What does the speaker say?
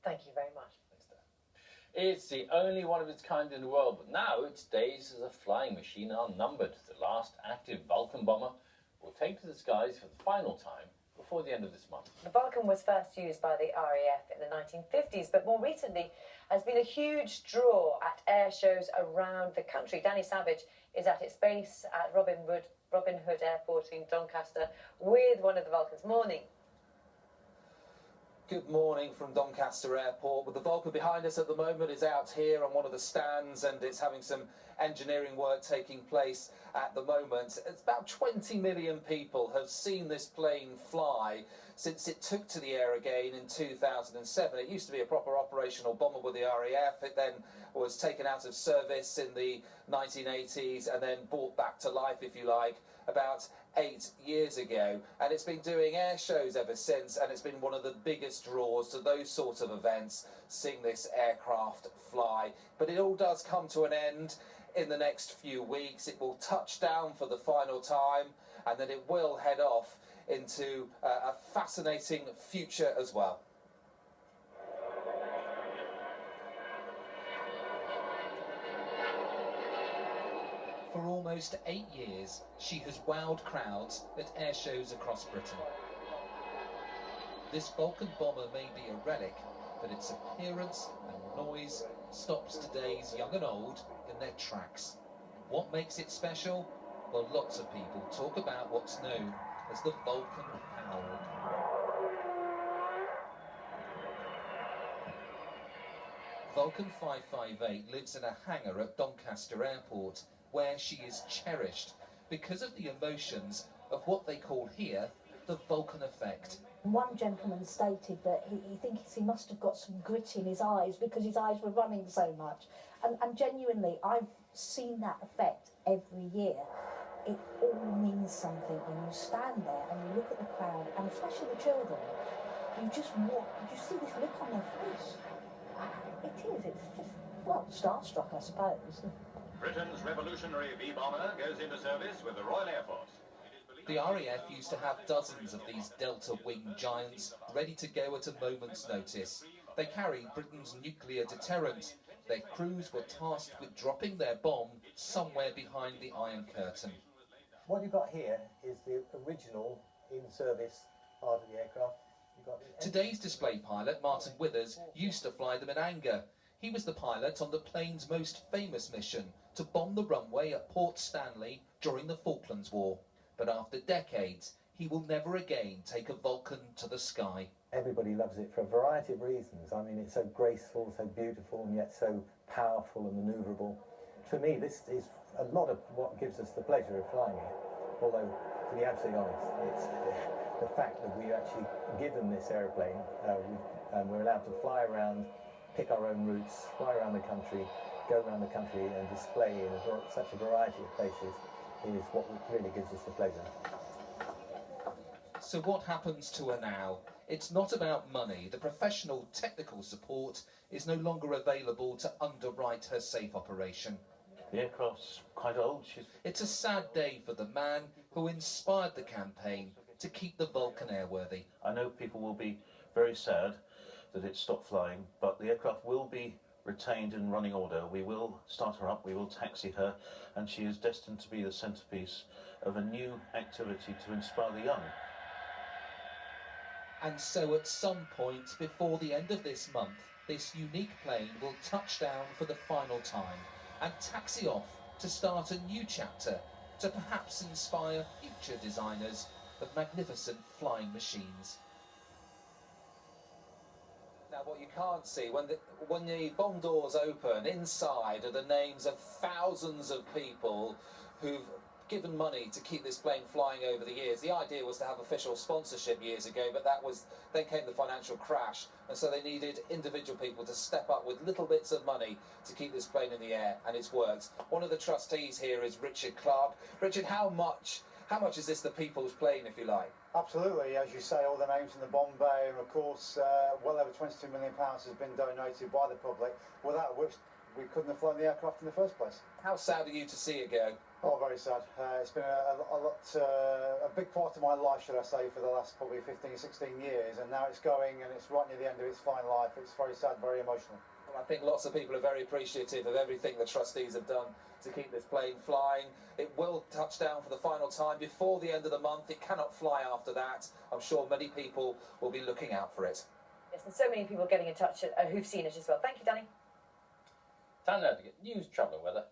Thank you very much. Thanks, Dan. It's the only one of its kind in the world, but now its days as a flying machine are numbered. The last active Vulcan bomber will take to the skies for the final time before the end of this month. The Vulcan was first used by the RAF in the 1950s, but more recently has been a huge draw at air shows around the country. Danny Savage is at its base at Robin Hood Airport in Doncaster with one of the Vulcans. Morning. Good morning from Doncaster Airport. With the Vulcan behind us at the moment, is out here on one of the stands and it's having some engineering work taking place at the moment. It's about 20 million people have seen this plane fly since it took to the air again in 2007. It used to be a proper operational bomber with the RAF. It then was taken out of service in the 1980s and then brought back to life, if you like, about 8 years ago, and it's been doing air shows ever since, and it's been one of the biggest draws to those sorts of events, seeing this aircraft fly. But it all does come to an end in the next few weeks. It will touch down for the final time, and then it will head off into a fascinating future as well. For almost 8 years, she has wowed crowds at air shows across Britain. This Vulcan bomber may be a relic, but its appearance and noise stops today's young and old in their tracks. What makes it special? Well, lots of people talk about what's known as the Vulcan howl. Vulcan 558 lives in a hangar at Doncaster Airport, where she is cherished because of the emotions of what they call here the Vulcan effect. One gentleman stated that he thinks he must have got some grit in his eyes because his eyes were running so much. And genuinely, I've seen that effect every year. It all means something when you stand there and you look at the crowd, and especially the children. You just see this look on their face. It's just, well, starstruck, I suppose. Britain's revolutionary V-bomber goes into service with the Royal Air Force. The RAF used to have dozens of these Delta wing giants ready to go at a moment's notice. They carried Britain's nuclear deterrent. Their crews were tasked with dropping their bomb somewhere behind the Iron Curtain. What you've got here is the original in-service part of the aircraft. Today's display pilot, Martin Withers, used to fly them in anger. He was the pilot on the plane's most famous mission, to bomb the runway at Port Stanley during the Falklands War. But after decades, he will never again take a Vulcan to the sky. Everybody loves it for a variety of reasons. I mean, it's so graceful, so beautiful, and yet so powerful and manoeuvrable. For me, this is a lot of what gives us the pleasure of flying it. Although, to be absolutely honest, it's the fact that we're actually given this aeroplane, and we're allowed to fly around, pick our own routes, fly around the country, go around the country and display in such a variety of places is what really gives us the pleasure. So what happens to her now? It's not about money. The professional technical support is no longer available to underwrite her safe operation. The aircraft's quite old. It's a sad day for the man who inspired the campaign to keep the Vulcan airworthy. I know people will be very sad that it stopped flying, but the aircraft will be retained in running order. We will start her up, we will taxi her, and she is destined to be the centrepiece of a new activity to inspire the young. And so at some point before the end of this month, this unique plane will touch down for the final time and taxi off to start a new chapter, to perhaps inspire future designers of magnificent flying machines. Now, what you can't see, when the bomb doors open, inside are the names of thousands of people who've given money to keep this plane flying over the years. The idea was to have official sponsorship years ago, but then came the financial crash, and so they needed individual people to step up with little bits of money to keep this plane in the air, and it's worked. One of the trustees here is Richard Clark. Richard, how much is this the people's plane, if you like? Absolutely, as you say, all the names in the bomb bay, and of course, well over £22 million has been donated by the public, without which we couldn't have flown the aircraft in the first place. How sad are you to see it go? Oh, very sad. It's been a big part of my life, should I say, for the last probably 15, 16 years, and now it's going and it's right near the end of its fine life. It's very sad, very emotional. Well, I think lots of people are very appreciative of everything the trustees have done to keep this plane flying. It will touch down for the final time before the end of the month. It cannot fly after that. I'm sure many people will be looking out for it. Yes, and so many people getting in touch who've seen it as well. Thank you, Danny. Time now to get news, travel and weather.